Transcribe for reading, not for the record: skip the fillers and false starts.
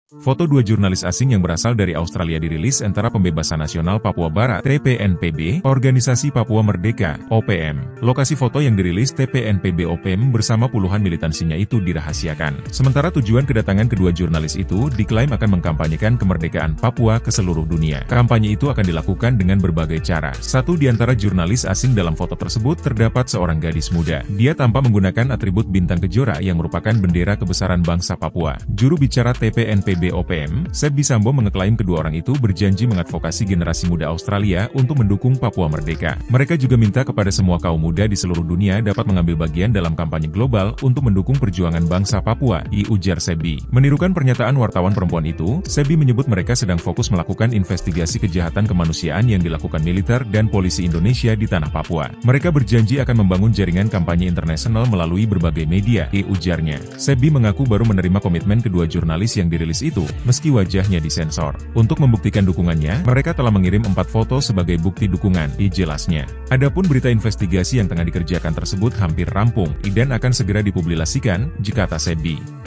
Foto dua jurnalis asing yang berasal dari Australia dirilis Tentara Pembebasan Nasional Papua Barat (TPNPB), Organisasi Papua Merdeka (OPM). Lokasi foto yang dirilis TPNPB OPM bersama puluhan militansinya itu dirahasiakan. Sementara tujuan kedatangan kedua jurnalis itu diklaim akan mengkampanyekan kemerdekaan Papua ke seluruh dunia. Kampanye itu akan dilakukan dengan berbagai cara. Satu di antara jurnalis asing dalam foto tersebut terdapat seorang gadis muda. Dia tampak menggunakan atribut bintang kejora yang merupakan bendera kebesaran bangsa Papua. Juru bicara TPNPB OPM, Sebby Sambo mengeklaim kedua orang itu berjanji mengadvokasi generasi muda Australia untuk mendukung Papua merdeka. Mereka juga minta kepada semua kaum muda di seluruh dunia dapat mengambil bagian dalam kampanye global untuk mendukung perjuangan bangsa Papua, ujar Sebby. Menirukan pernyataan wartawan perempuan itu, Sebby menyebut mereka sedang fokus melakukan investigasi kejahatan kemanusiaan yang dilakukan militer dan polisi Indonesia di tanah Papua. Mereka berjanji akan membangun jaringan kampanye internasional melalui berbagai media, ujarnya. Sebby mengaku baru menerima komitmen kedua jurnalis yang dirilis itu, meski wajahnya disensor. Untuk membuktikan dukungannya, mereka telah mengirim 4 foto sebagai bukti dukungan, jelasnya. Adapun berita investigasi yang tengah dikerjakan tersebut hampir rampung, dan akan segera dipublikasikan, kata Sebby.